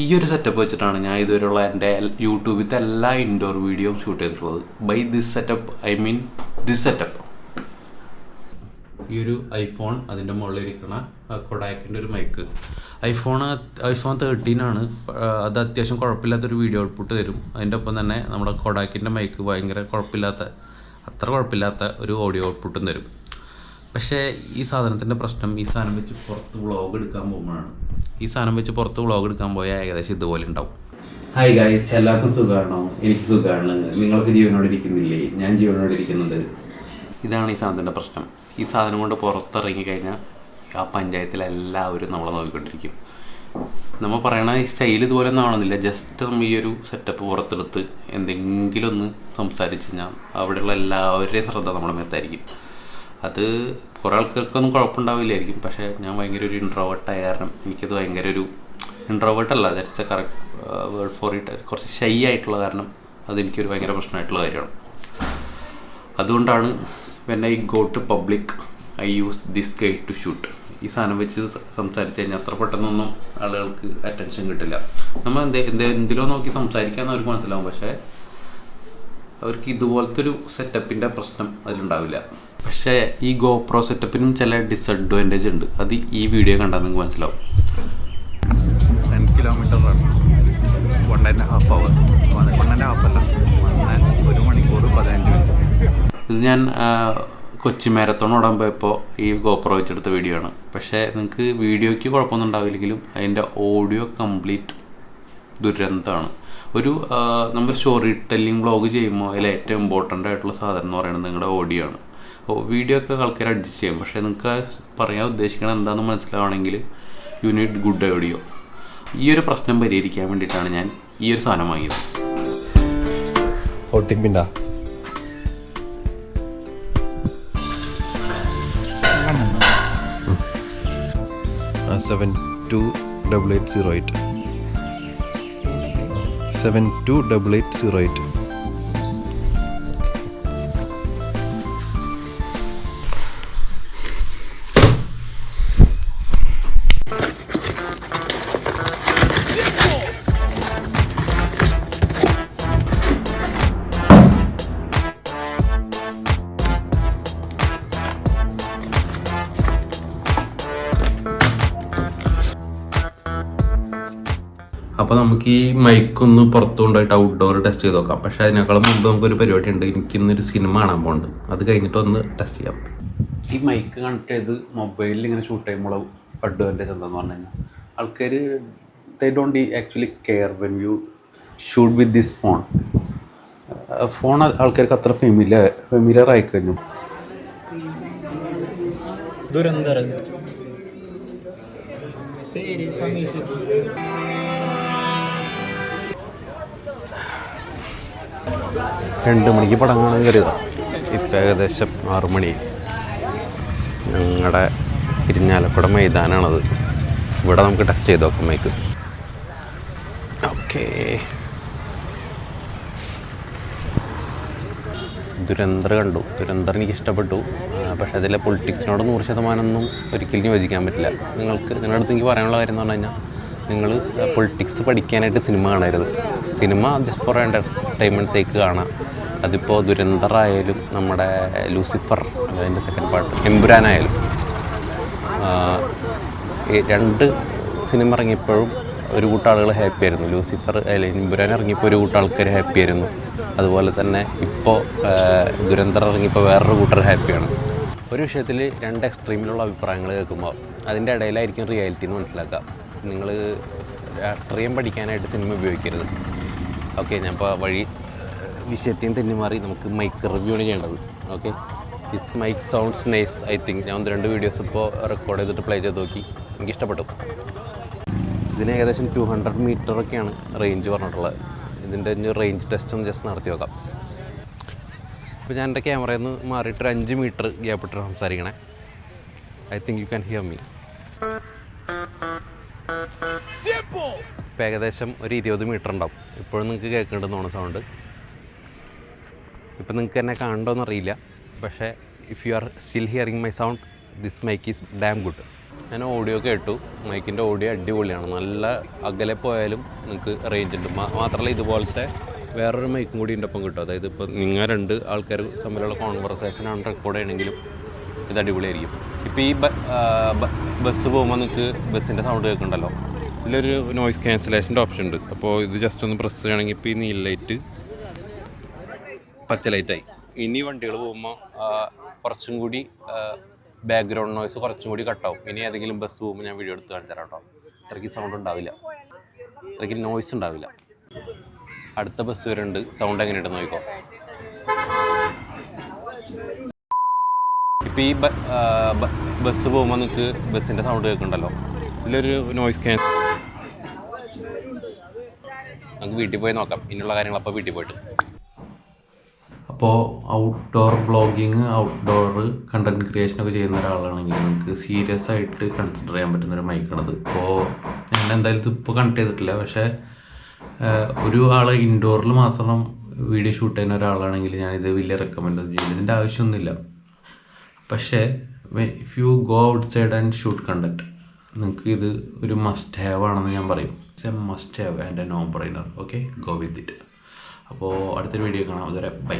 ഈ ഒരു സെറ്റപ്പ് വെച്ചിട്ടാണ് ഞാൻ ഇതുവരെയുള്ള എൻ്റെ യൂട്യൂബിലത്തെ എല്ലാ ഇൻഡോർ വീഡിയോയും ഷൂട്ട് ചെയ്തിട്ടുള്ളത്. By this setup I mean this setup. ഈ ഒരു ഐഫോൺ, അതിൻ്റെ മുകളിലിരിക്കണ കൊഡാക്കിൻ്റെ ഒരു മൈക്ക്. ഐഫോൺ 13 അത് അത്യാവശ്യം കുഴപ്പമില്ലാത്തൊരു വീഡിയോ ഔട്ട്പുട്ട് തരും. അതിൻ്റെ ഒപ്പം തന്നെ നമ്മുടെ കൊഡാക്കിൻ്റെ മൈക്ക് ഭയങ്കര അത്ര കുഴപ്പമില്ലാത്ത ഒരു ഓഡിയോ ഔട്ട്പുട്ടും തരും. പക്ഷേ ഈ സാധനത്തിൻ്റെ പ്രശ്നം, ഈ സാധനം വെച്ച് പുറത്ത് വ്ളോഗ് എടുക്കാൻ പോകുമ്പോഴാണ്. ഈ സാധനം വെച്ച് പുറത്ത് വ്ളോഗ് എടുക്കാൻ പോയാൽ ഏകദേശം ഇതുപോലെ ഉണ്ടാവും. ഹായ് ഗൈസ്, എല്ലാവർക്കും സുഖമാണോ? എനിക്ക് സുഖമാണ്. നിങ്ങൾക്ക് ജീവനോടെ ഇരിക്കുന്നില്ലേ? ഞാൻ ജീവനോടെ ഇരിക്കുന്നുണ്ട്. ഇതാണ് ഈ സാധനത്തിൻ്റെ പ്രശ്നം. ഈ സാധനം കൊണ്ട് പുറത്തിറങ്ങിക്കഴിഞ്ഞാൽ ആ പഞ്ചായത്തിലെല്ലാവരും നമ്മളെ നോക്കിക്കൊണ്ടിരിക്കും. നമ്മൾ പറയണ ഈ സ്റ്റൈൽ ഇതുപോലെ ഒന്നും ആവണമെന്നില്ല. ജസ്റ്റ് നമ്മൾ ഈ ഒരു സെറ്റപ്പ് പുറത്തെടുത്ത് എന്തെങ്കിലും ഒന്ന് സംസാരിച്ച് കഴിഞ്ഞാൽ അവിടെയുള്ള എല്ലാവരുടെയും ശ്രദ്ധ നമ്മുടെ മേത്തായിരിക്കും. അത് കുറേ ആൾക്കാർക്കൊന്നും കുഴപ്പമുണ്ടാവില്ലായിരിക്കും. പക്ഷേ ഞാൻ ഭയങ്കര ഒരു ഇൻട്രോവേർട്ടായ കാരണം എനിക്കത് ഭയങ്കര ഒരു ഇൻട്രോവേർട്ടല്ല, that's a correct word for it. കുറച്ച് ഷൈ ആയിട്ടുള്ള കാരണം അതെനിക്കൊരു ഭയങ്കര പ്രശ്നമായിട്ടുള്ള കാര്യമാണ്. അതുകൊണ്ടാണ് when I go to public I use this guide to shoot. ഈ സാധനം വെച്ച് സംസാരിച്ച് കഴിഞ്ഞാൽ അത്ര പെട്ടെന്നൊന്നും ആളുകൾക്ക് അറ്റൻഷൻ കിട്ടില്ല. നമ്മൾ എന്തിലോ നോക്കി സംസാരിക്കാമെന്ന് അവർക്ക് മനസ്സിലാവും. പക്ഷേ അവർക്ക് ഇതുപോലത്തെ ഒരു സെറ്റപ്പിൻ്റെ പ്രശ്നം അതിലുണ്ടാവില്ല. പക്ഷേ ഈ ഗോപ്രോ സെറ്റപ്പിനും ചില ഡിസഡ്വാൻറ്റേജ് ഉണ്ട്. അത് ഈ വീഡിയോ കണ്ടാൽ നിങ്ങൾക്ക് മനസ്സിലാവും. 10 കിലോമീറ്റർ റൺ, 1.5 hour, 1.5 അല്ല, 1 മണിക്കൂർ 15 മിനിറ്റ്. ഇത് ഞാൻ കൊച്ചി മാരത്തോൺ ഓടാൻ പോയപ്പോൾ ഈ ഗോപ്രോ വെച്ചെടുത്ത വീഡിയോ ആണ്. പക്ഷേ നിങ്ങൾക്ക് വീഡിയോയ്ക്ക് കുഴപ്പമൊന്നും ഉണ്ടാവില്ലെങ്കിലും അതിൻ്റെ ഓഡിയോ കംപ്ലീറ്റ് ദുരന്തമാണ്. നമ്മൾ സ്റ്റോറി ടെല്ലിങ് വ്ളോഗ് ചെയ്യുമ്പോൾ അതിൽ ഏറ്റവും ഇമ്പോർട്ടൻ്റ് ആയിട്ടുള്ള സാധനം എന്ന് പറയുന്നത് നിങ്ങളുടെ ഓഡിയോ ആണ്. വീഡിയോ ഒക്കെ ആൾക്കാർ അഡ്ജസ്റ്റ് ചെയ്യും. പക്ഷേ നിങ്ങൾക്ക് പറയാൻ ഉദ്ദേശിക്കണം എന്താണെന്ന് മനസ്സിലാവണമെങ്കിൽ യു നീഡ് ഗുഡ് ഓഡിയോ. ഈ ഒരു പ്രശ്നം പരിഹരിക്കാൻ വേണ്ടിയിട്ടാണ് ഞാൻ ഈ ഒരു സാധനം വാങ്ങിയത്. 728808 728808. അപ്പോൾ നമുക്ക് ഈ മൈക്കൊന്ന് പുറത്തു കൊണ്ടുപോയിട്ട് ഔട്ട്ഡോർ ടെസ്റ്റ് ചെയ്ത് നോക്കാം. പക്ഷേ അതിനേക്കാളും മുമ്പ് നമുക്കൊരു പരിപാടി ഉണ്ട്. എനിക്കിന്നൊരു സിനിമ കാണാൻ പോകുന്നുണ്ട്. അത് കഴിഞ്ഞിട്ട് ഒന്ന് ടെസ്റ്റ് ചെയ്യാം. ഈ മൈക്ക് കണക്ട് ചെയ്ത് മൊബൈലിൽ ഇങ്ങനെ ഷൂട്ട് ചെയ്യുമ്പോൾ അഡ്വാൻറ്റേജ് എന്താണെന്ന് പറഞ്ഞു കഴിഞ്ഞാൽ ആൾക്കാർ they don't actually care when you shoot with this phone ആൾക്കാർക്ക് അത്ര ഫെമിലിയർ ആയിക്കഴിഞ്ഞു. ദുരന്തരം 2 മണിക്ക് പടം കാണാൻ കരുതാം. ഇപ്പം ഏകദേശം 6 മണി. ഞങ്ങളുടെ ഇരിഞ്ഞാലക്കുട മൈതാനാണത്. ഇവിടെ നമുക്ക് ടെസ്റ്റ് ചെയ്ത് നോക്കാം മൈക്ക്. ഓക്കേ, ദുരന്തർ കണ്ടു. ദുരന്തർ എനിക്ക് ഇഷ്ടപ്പെട്ടു. പക്ഷേ അതിലെ പൊളിറ്റിക്സിനോട് 100% ഒരിക്കലും യോജിക്കാൻ പറ്റില്ല. നിങ്ങളുടെ അടുത്ത് എനിക്ക് പറയാനുള്ള കാര്യം എന്ന് പറഞ്ഞു കഴിഞ്ഞാൽ നിങ്ങൾ പൊളിറ്റിക്സ് പഠിക്കാനായിട്ട് സിനിമ കാണരുത്. Cinema just for entertainment sake കാണാം. അതിപ്പോൾ ദുരന്തറായാലും നമ്മുടെ ലൂസിഫർ അതിൻ്റെ സെക്കൻഡ് പാർട്ട് എമ്പുരാനായാലും 2 സിനിമ ഇറങ്ങിയപ്പോഴും ഒരു കൂട്ടം ആളുകൾ ഹാപ്പി ആയിരുന്നു. ലൂസിഫർ എമ്പുരാൻ ഇറങ്ങിയപ്പോൾ ഒരു കൂട്ടം ആൾക്കാർ ഹാപ്പി ആയിരുന്നു. അതുപോലെ തന്നെ ഇപ്പോൾ ദുരന്തർ ഇറങ്ങിയപ്പോൾ വേറൊരു കൂട്ടർ ഹാപ്പിയാണ്. ഒരു വിഷയത്തിൽ 2 എക്സ്ട്രീമിലുള്ള അഭിപ്രായങ്ങൾ കേൾക്കുമ്പോൾ അതിൻ്റെ ഇടയിലായിരിക്കും റിയാലിറ്റി എന്ന് മനസ്സിലാക്കുക. നിങ്ങൾ രാഷ്ട്രീയം പഠിക്കാനായിട്ട് സിനിമ ഉപയോഗിക്കരുത്. ഓക്കെ, ഞാൻ ഇപ്പോൾ വിഷയത്തിൽ തന്നെ മാറി നമുക്ക് മൈക്ക് റിവ്യൂ ആണ് ചെയ്യേണ്ടത്. Okay, this mic sounds nice I think. ഞാൻ 2 വീഡിയോസ് ഇപ്പോൾ റെക്കോർഡ് ചെയ്തിട്ട് പ്ലേ ചെയ്ത് നോക്കി. എനിക്കിഷ്ടപ്പെട്ടു. ഇതിന് ഏകദേശം 200 മീറ്ററൊക്കെയാണ് റേഞ്ച് പറഞ്ഞിട്ടുള്ളത്. ഇതിൻ്റെ റേഞ്ച് ടെസ്റ്റ് ഒന്ന് ജസ്റ്റ് നടത്തി നോക്കാം. ഇപ്പോൾ ഞാൻ എൻ്റെ ക്യാമറയിൽ നിന്ന് മാറിയിട്ട് 5 മീറ്റർ ഗ്യാപ്പിട്ട് സംസാരിക്കണേ. I think you can hear me. ഇപ്പോൾ ഏകദേശം ഒരു 20 മീറ്റർ ഉണ്ടാവും. ഇപ്പോഴും നിങ്ങൾക്ക് കേൾക്കേണ്ടതെന്നാണ് സൗണ്ട്. ഇപ്പം നിങ്ങൾക്ക് എന്നെ കാണണ്ടോയെന്നറിയില്ല. പക്ഷേ if you are still hearing my sound this mic is damn good. ഞാൻ ഓഡിയോ കേട്ടു, മൈക്കിൻ്റെ ഓഡിയോ അടിപൊളിയാണ്. നല്ല അകലെ പോയാലും നിങ്ങൾക്ക് റേഞ്ച് ഉണ്ട്. മാത്രമല്ല ഇതുപോലത്തെ വേറൊരു മൈക്കും കൂടി ഇതിൻ്റെ ഒപ്പം കിട്ടും. അതായത് ഇപ്പോൾ നിങ്ങൾ 2 ആൾക്കാർ തമ്മിലുള്ള കോൺവെർസേഷനാണ് റെക്കോർഡ് ചെയ്യണമെങ്കിലും ഇത് അടിപൊളിയായിരിക്കും. ഇപ്പോൾ ഈ ബസ് പോകുമ്പോൾ നിങ്ങൾക്ക് ബസ്സിൻ്റെ സൗണ്ട് കേൾക്കുന്നുണ്ടല്ലോ, ഇതിലൊരു നോയ്സ് ക്യാൻസലേഷൻ്റെ ഓപ്ഷൻ ഉണ്ട്. അപ്പോൾ ഇത് ജസ്റ്റ് ഒന്ന് പ്രസ് ചെയ്യണമെങ്കിൽ ഇപ്പോൾ ഈ നീല ലൈറ്റ് പച്ച ലൈറ്റായി. ഇനി വണ്ടികൾ പോകുമ്പോൾ കുറച്ചും കൂടി ബാക്ക്ഗ്രൗണ്ട് നോയ്സ് കുറച്ചും കൂടി കട്ടാവും. ഇനി ഏതെങ്കിലും ബസ് പോകുമ്പോൾ ഞാൻ വീഡിയോ എടുത്ത് കാണിച്ചു തരാം കേട്ടോ. അത്രയ്ക്ക് സൗണ്ട് ഉണ്ടാവില്ല, അത്രയ്ക്ക് നോയ്സ് ഉണ്ടാവില്ല. അടുത്ത ബസ് വരുന്നുണ്ട്, സൗണ്ട് എങ്ങനെയുണ്ടെന്ന് നോക്കിക്കോ. ഇപ്പോൾ ഈ ബസ് പോകുമ്പോൾ നിങ്ങൾക്ക് ബസ്സിൻ്റെ സൗണ്ട് കേൾക്കുന്നുണ്ടല്ലോ, ഇതിലൊരു നോയ്സ് നമുക്ക് വീട്ടിൽ പോയി നോക്കാം ഇനിയുള്ള കാര്യങ്ങൾ. അപ്പോൾ വീട്ടിൽ പോയിട്ട് അപ്പോൾ ഔട്ട്ഡോർ വ്ളോഗിങ്, ഔട്ട്ഡോർ കണ്ടൻറ് ക്രിയേഷനൊക്കെ ചെയ്യുന്ന ഒരാളാണെങ്കിൽ നിങ്ങൾക്ക് സീരിയസ് ആയിട്ട് കൺസിഡർ ചെയ്യാൻ പറ്റുന്നൊരു മൈക്കാണത്. ഇപ്പോൾ ഞാൻ എന്തായാലും ഇതിപ്പോൾ കണക്ട് ചെയ്തിട്ടില്ല, പക്ഷേ ഒരു ആൾ ഇൻഡോറിൽ മാത്രം വീഡിയോ ഷൂട്ട് ചെയ്യുന്ന ഒരാളാണെങ്കിൽ ഞാനിത് വലിയ റെക്കമെൻഡ് ചെയ്യില്ല. ഇതിൻ്റെ ആവശ്യമൊന്നുമില്ല. പക്ഷേ if you go outside and shoot content, നിങ്ങൾക്ക് ഇത് ഒരു മസ്റ്റ് ഹാവ് ആണെന്ന് ഞാൻ പറയും. It's a must have and a no brainer. Okay, go with it. അപ്പോൾ അടുത്തൊരു വീഡിയോ കാണാം. അതുവരെ ബൈ.